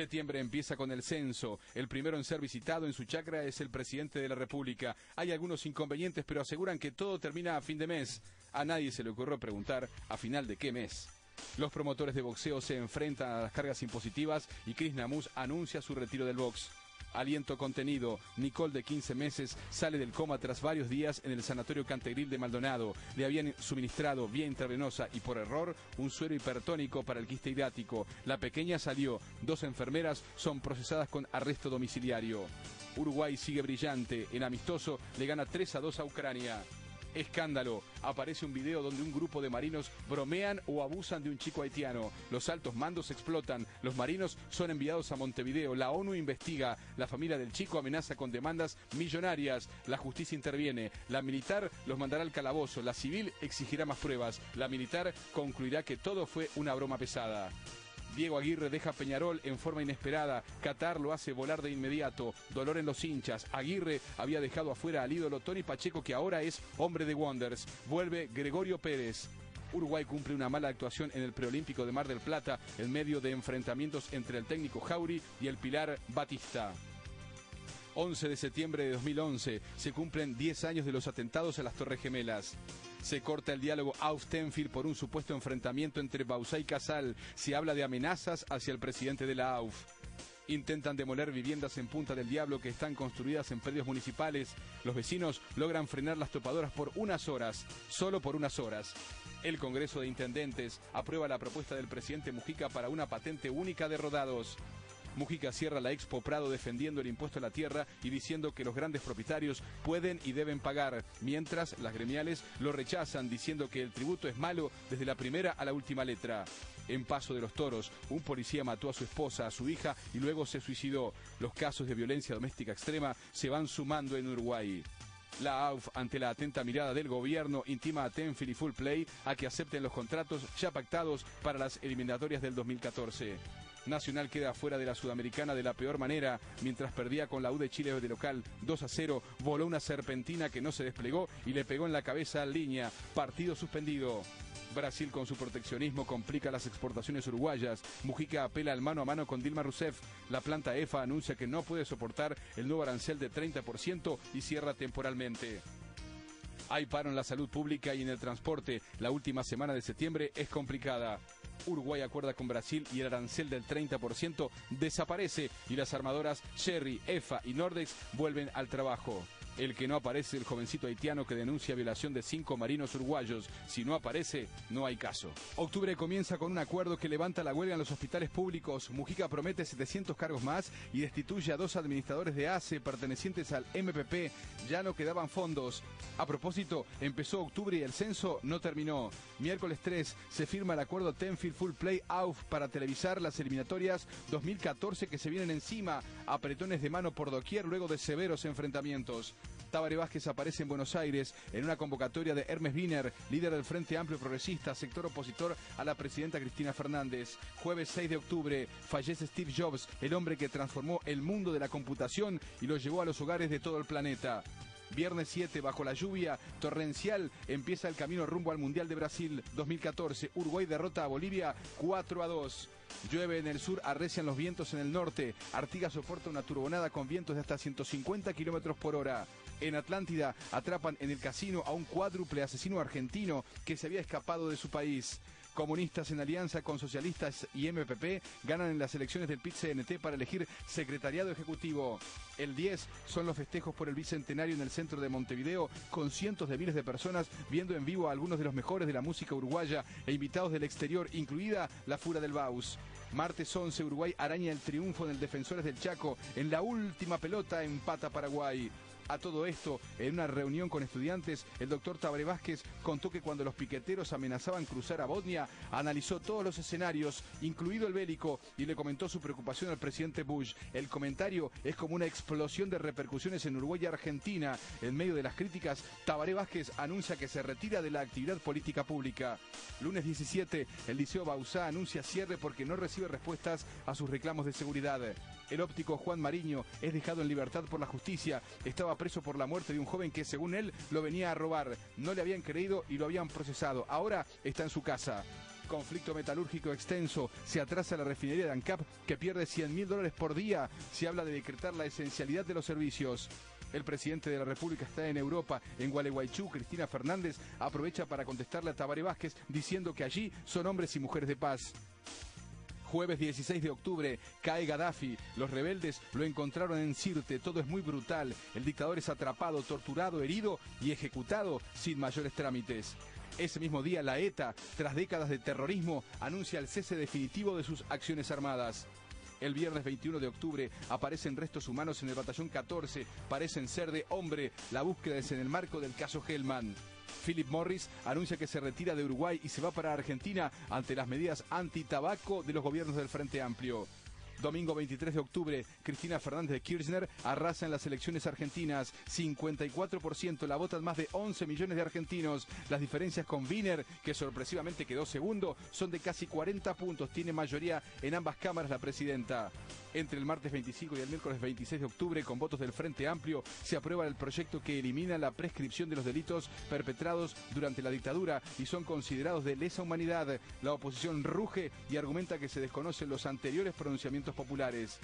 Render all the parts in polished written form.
Septiembre empieza con el censo. El primero en ser visitado en su chacra es el presidente de la República. Hay algunos inconvenientes, pero aseguran que todo termina a fin de mes. A nadie se le ocurrió preguntar a final de qué mes. Los promotores de boxeo se enfrentan a las cargas impositivas y Chris Namus anuncia su retiro del box. Aliento contenido. Nicole, de 15 meses, sale del coma tras varios días en el sanatorio Cantegril de Maldonado. Le habían suministrado vía intravenosa y por error un suero hipertónico para el quiste hidrático. La pequeña salió. 2 enfermeras son procesadas con arresto domiciliario. Uruguay sigue brillante. En amistoso le gana 3-2 a Ucrania. Escándalo. Aparece un video donde un grupo de marinos bromean o abusan de un chico haitiano. Los altos mandos explotan. Los marinos son enviados a Montevideo. La ONU investiga. La familia del chico amenaza con demandas millonarias. La justicia interviene. La militar los mandará al calabozo. La civil exigirá más pruebas. La militar concluirá que todo fue una broma pesada. Diego Aguirre deja Peñarol en forma inesperada. Qatar lo hace volar de inmediato. Dolor en los hinchas. Aguirre había dejado afuera al ídolo Tony Pacheco, que ahora es hombre de Wanderers. Vuelve Gregorio Pérez. Uruguay cumple una mala actuación en el preolímpico de Mar del Plata en medio de enfrentamientos entre el técnico Jauri y el pilar Batista. 11 de septiembre de 2011, se cumplen 10 años de los atentados a las Torres Gemelas. Se corta el diálogo AUF-Tenfield por un supuesto enfrentamiento entre Bauzá y Casal. Se habla de amenazas hacia el presidente de la AUF. Intentan demoler viviendas en Punta del Diablo que están construidas en predios municipales. Los vecinos logran frenar las topadoras por unas horas, solo por unas horas. El Congreso de Intendentes aprueba la propuesta del presidente Mujica para una patente única de rodados. Mujica cierra la Expo Prado defendiendo el impuesto a la tierra y diciendo que los grandes propietarios pueden y deben pagar, mientras las gremiales lo rechazan diciendo que el tributo es malo desde la primera a la última letra. En Paso de los Toros, un policía mató a su esposa, a su hija y luego se suicidó. Los casos de violencia doméstica extrema se van sumando en Uruguay. La AUF, ante la atenta mirada del gobierno, intima a Tenfield y Full Play a que acepten los contratos ya pactados para las eliminatorias del 2014. Nacional queda fuera de la Sudamericana de la peor manera. Mientras perdía con la U de Chile de local 2-0, voló una serpentina que no se desplegó y le pegó en la cabeza a Línea. Partido suspendido. Brasil, con su proteccionismo, complica las exportaciones uruguayas. Mujica apela al mano a mano con Dilma Rousseff. La planta EFA anuncia que no puede soportar el nuevo arancel de 30% y cierra temporalmente. Hay paro en la salud pública y en el transporte. La última semana de septiembre es complicada. Uruguay acuerda con Brasil y el arancel del 30% desaparece y las armadoras Sherry, EFA y Nordex vuelven al trabajo. El que no aparece es el jovencito haitiano que denuncia violación de 5 marinos uruguayos. Si no aparece, no hay caso. Octubre comienza con un acuerdo que levanta la huelga en los hospitales públicos. Mujica promete 700 cargos más y destituye a 2 administradores de ACE pertenecientes al MPP. Ya no quedaban fondos. A propósito, empezó octubre y el censo no terminó. Miércoles 3 se firma el acuerdo Tenfield Full Play AUF para televisar las eliminatorias 2014 que se vienen encima. Apretones de mano por doquier luego de severos enfrentamientos. Tabaré Vázquez aparece en Buenos Aires en una convocatoria de Hermes Wiener, líder del Frente Amplio Progresista, sector opositor a la presidenta Cristina Fernández. Jueves 6 de octubre fallece Steve Jobs, el hombre que transformó el mundo de la computación y lo llevó a los hogares de todo el planeta. Viernes 7, bajo la lluvia torrencial, empieza el camino rumbo al Mundial de Brasil 2014. Uruguay derrota a Bolivia 4-2. Llueve en el sur, arrecian los vientos en el norte. Artigas soporta una turbonada con vientos de hasta 150 kilómetros por hora. En Atlántida atrapan en el casino a un cuádruple asesino argentino que se había escapado de su país. Comunistas, en alianza con socialistas y MPP, ganan en las elecciones del PIT-CNT para elegir secretariado ejecutivo. El 10 son los festejos por el bicentenario en el centro de Montevideo, con cientos de miles de personas viendo en vivo a algunos de los mejores de la música uruguaya e invitados del exterior, incluida la Fura del Baus. Martes 11, Uruguay araña el triunfo en el Defensores del Chaco. En la última pelota empata Paraguay. A todo esto, en una reunión con estudiantes, el doctor Tabaré Vázquez contó que cuando los piqueteros amenazaban cruzar a Bosnia, analizó todos los escenarios, incluido el bélico, y le comentó su preocupación al presidente Bush. El comentario es como una explosión de repercusiones en Uruguay y Argentina. En medio de las críticas, Tabaré Vázquez anuncia que se retira de la actividad política pública. Lunes 17, el Liceo Bauzá anuncia cierre porque no recibe respuestas a sus reclamos de seguridad. El óptico Juan Mariño es dejado en libertad por la justicia. Estaba preso por la muerte de un joven que, según él, lo venía a robar. No le habían creído y lo habían procesado. Ahora está en su casa. Conflicto metalúrgico extenso. Se atrasa la refinería de ANCAP, que pierde $100.000 por día. Se habla de decretar la esencialidad de los servicios. El presidente de la República está en Europa, en Gualeguaychú. Cristina Fernández aprovecha para contestarle a Tabaré Vázquez diciendo que allí son hombres y mujeres de paz. Jueves 16 de octubre, cae Gaddafi. Los rebeldes lo encontraron en Sirte. Todo es muy brutal. El dictador es atrapado, torturado, herido y ejecutado sin mayores trámites. Ese mismo día, la ETA, tras décadas de terrorismo, anuncia el cese definitivo de sus acciones armadas. El viernes 21 de octubre aparecen restos humanos en el batallón 14. Parecen ser de hombre. La búsqueda es en el marco del caso Hellman. Philip Morris anuncia que se retira de Uruguay y se va para Argentina ante las medidas anti-tabaco de los gobiernos del Frente Amplio. Domingo 23 de octubre, Cristina Fernández de Kirchner arrasa en las elecciones argentinas. 54%, la votan más de 11 millones de argentinos. Las diferencias con Wiener, que sorpresivamente quedó segundo, son de casi 40 puntos. Tiene mayoría en ambas cámaras la presidenta. Entre el martes 25 y el miércoles 26 de octubre, con votos del Frente Amplio, se aprueba el proyecto que elimina la prescripción de los delitos perpetrados durante la dictadura y son considerados de lesa humanidad. La oposición ruge y argumenta que se desconocen los anteriores pronunciamientos populares.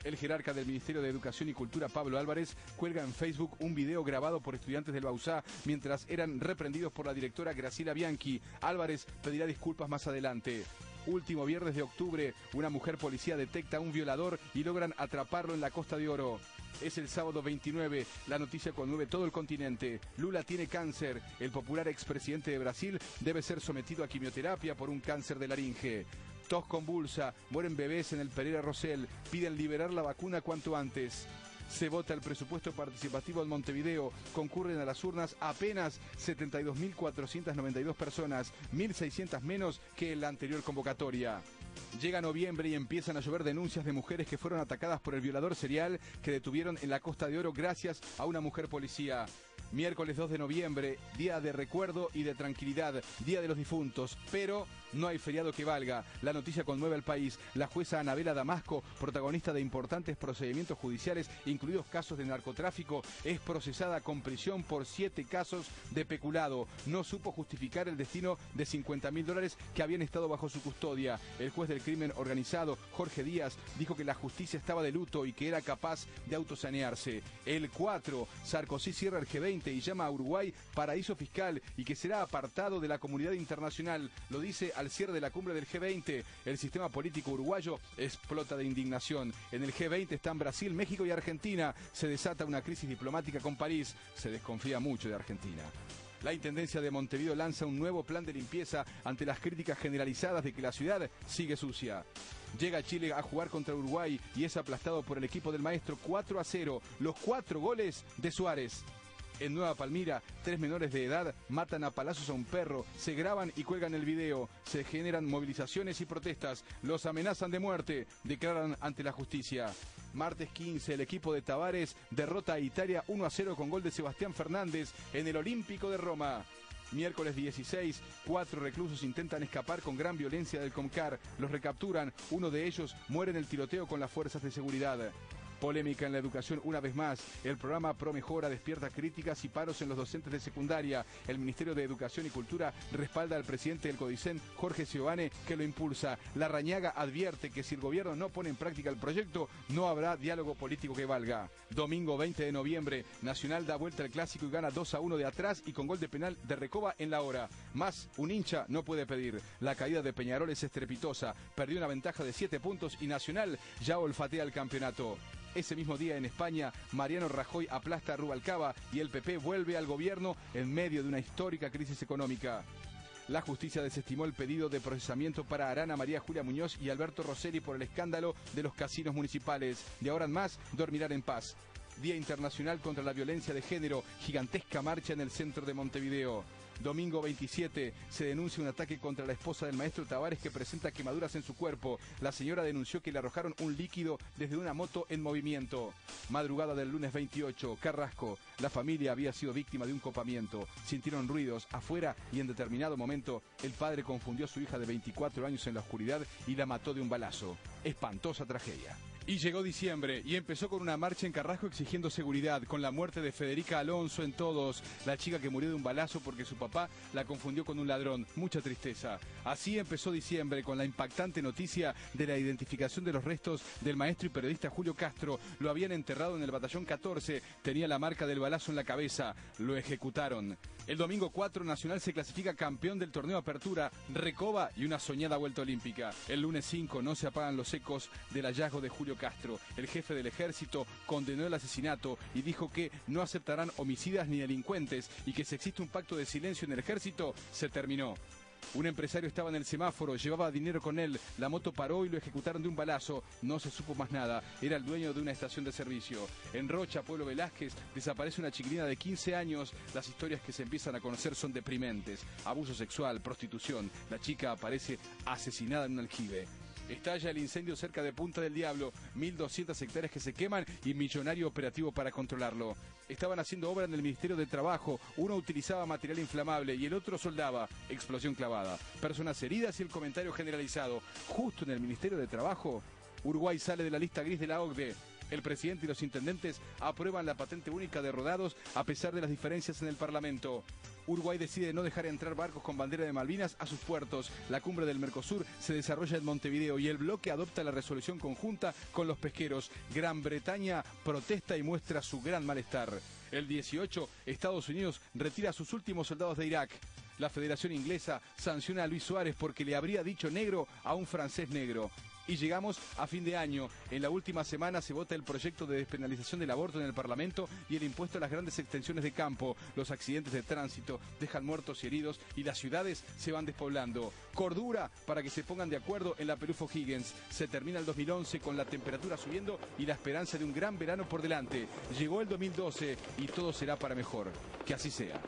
El jerarca del Ministerio de Educación y Cultura, Pablo Álvarez, cuelga en Facebook un video grabado por estudiantes del Bauzá mientras eran reprendidos por la directora Graciela Bianchi. Álvarez pedirá disculpas más adelante. Último viernes de octubre, una mujer policía detecta a un violador y logran atraparlo en la Costa de Oro. Es el sábado 29, la noticia conmueve todo el continente. Lula tiene cáncer. El popular expresidente de Brasil debe ser sometido a quimioterapia por un cáncer de laringe. Tos convulsa, mueren bebés en el Pereira Rosell, piden liberar la vacuna cuanto antes. Se vota el presupuesto participativo en Montevideo. Concurren a las urnas apenas 72.492 personas, 1.600 menos que en la anterior convocatoria. Llega noviembre y empiezan a llover denuncias de mujeres que fueron atacadas por el violador serial que detuvieron en la Costa de Oro gracias a una mujer policía. Miércoles 2 de noviembre, día de recuerdo y de tranquilidad, día de los difuntos, pero no hay feriado que valga. La noticia conmueve al país. La jueza Anabela Damasco, protagonista de importantes procedimientos judiciales, incluidos casos de narcotráfico, es procesada con prisión por 7 casos de peculado. No supo justificar el destino de $50.000 que habían estado bajo su custodia. El juez del crimen organizado, Jorge Díaz, dijo que la justicia estaba de luto y que era capaz de autosanearse. El 4, Sarkozy cierra el G20 y llama a Uruguay paraíso fiscal y que será apartado de la comunidad internacional. Lo dice al cierre de la cumbre del G20. El sistema político uruguayo explota de indignación. En el G20 están Brasil, México y Argentina. Se desata una crisis diplomática con París. Se desconfía mucho de Argentina. La Intendencia de Montevideo lanza un nuevo plan de limpieza ante las críticas generalizadas de que la ciudad sigue sucia. Llega Chile a jugar contra Uruguay y es aplastado por el equipo del maestro 4-0. Los 4 goles de Suárez. En Nueva Palmira, 3 menores de edad matan a palazos a un perro, se graban y cuelgan el video, se generan movilizaciones y protestas, los amenazan de muerte, declaran ante la justicia. Martes 15, el equipo de Tavares derrota a Italia 1-0 con gol de Sebastián Fernández en el Olímpico de Roma. Miércoles 16, 4 reclusos intentan escapar con gran violencia del Comcar, los recapturan, uno de ellos muere en el tiroteo con las fuerzas de seguridad. Polémica en la educación una vez más. El programa Pro Mejora despierta críticas y paros en los docentes de secundaria. El Ministerio de Educación y Cultura respalda al presidente del CODICEN, Jorge Ciobane, que lo impulsa. Larrañaga advierte que si el gobierno no pone en práctica el proyecto, no habrá diálogo político que valga. Domingo 20 de noviembre, Nacional da vuelta al clásico y gana 2-1 de atrás y con gol de penal de Recoba en la hora. Más, un hincha no puede pedir. La caída de Peñarol es estrepitosa. Perdió una ventaja de 7 puntos y Nacional ya olfatea el campeonato. Ese mismo día en España, Mariano Rajoy aplasta a Rubalcaba y el PP vuelve al gobierno en medio de una histórica crisis económica. La justicia desestimó el pedido de procesamiento para Arana María Julia Muñoz y Alberto Rosselli por el escándalo de los casinos municipales. De ahora en más, dormirán en paz. Día Internacional contra la Violencia de Género, gigantesca marcha en el centro de Montevideo. Domingo 27, se denuncia un ataque contra la esposa del maestro Tavares que presenta quemaduras en su cuerpo. La señora denunció que le arrojaron un líquido desde una moto en movimiento. Madrugada del lunes 28, Carrasco. La familia había sido víctima de un copamiento. Sintieron ruidos afuera y en determinado momento el padre confundió a su hija de 24 años en la oscuridad y la mató de un balazo. Espantosa tragedia. Y llegó diciembre y empezó con una marcha en Carrasco exigiendo seguridad, con la muerte de Federica Alonso en Todos, la chica que murió de un balazo porque su papá la confundió con un ladrón. Mucha tristeza. Así empezó diciembre con la impactante noticia de la identificación de los restos del maestro y periodista Julio Castro. Lo habían enterrado en el batallón 14, tenía la marca del balazo en la cabeza, lo ejecutaron. El domingo 4 Nacional se clasifica campeón del torneo Apertura, Recoba y una soñada vuelta olímpica. El lunes 5 no se apagan los ecos del hallazgo de Julio Castro. El jefe del ejército condenó el asesinato y dijo que no aceptarán homicidas ni delincuentes y que si existe un pacto de silencio en el ejército, se terminó. Un empresario estaba en el semáforo, llevaba dinero con él, la moto paró y lo ejecutaron de un balazo, no se supo más nada, era el dueño de una estación de servicio. En Rocha, Pueblo Velázquez, desaparece una chiquilina de 15 años, las historias que se empiezan a conocer son deprimentes, abuso sexual, prostitución, la chica aparece asesinada en un aljibe. Estalla el incendio cerca de Punta del Diablo, 1.200 hectáreas que se queman y millonario operativo para controlarlo. Estaban haciendo obra en el Ministerio de Trabajo, uno utilizaba material inflamable y el otro soldaba, explosión clavada. Personas heridas y el comentario generalizado. Justo en el Ministerio de Trabajo, Uruguay sale de la lista gris de la OCDE. El presidente y los intendentes aprueban la patente única de rodados a pesar de las diferencias en el Parlamento. Uruguay decide no dejar entrar barcos con bandera de Malvinas a sus puertos. La cumbre del Mercosur se desarrolla en Montevideo y el bloque adopta la resolución conjunta con los pesqueros. Gran Bretaña protesta y muestra su gran malestar. El 18, Estados Unidos retira a sus últimos soldados de Irak. La Federación Inglesa sanciona a Luis Suárez porque le habría dicho negro a un francés negro. Y llegamos a fin de año. En la última semana se vota el proyecto de despenalización del aborto en el Parlamento y el impuesto a las grandes extensiones de campo. Los accidentes de tránsito dejan muertos y heridos y las ciudades se van despoblando. Cordura para que se pongan de acuerdo en la Pelufo Higgins. Se termina el 2011 con la temperatura subiendo y la esperanza de un gran verano por delante. Llegó el 2012 y todo será para mejor. Que así sea.